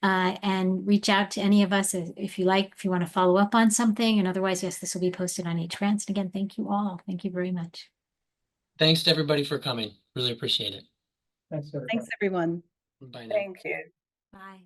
And reach out to any of us if you want to follow up on something. And otherwise, yes, this will be posted on HBrants. And again, thank you all. Thank you very much. Thanks to everybody for coming. Really appreciate it. Thanks, everybody. Thanks, everyone. Bye now. Thank you. Bye.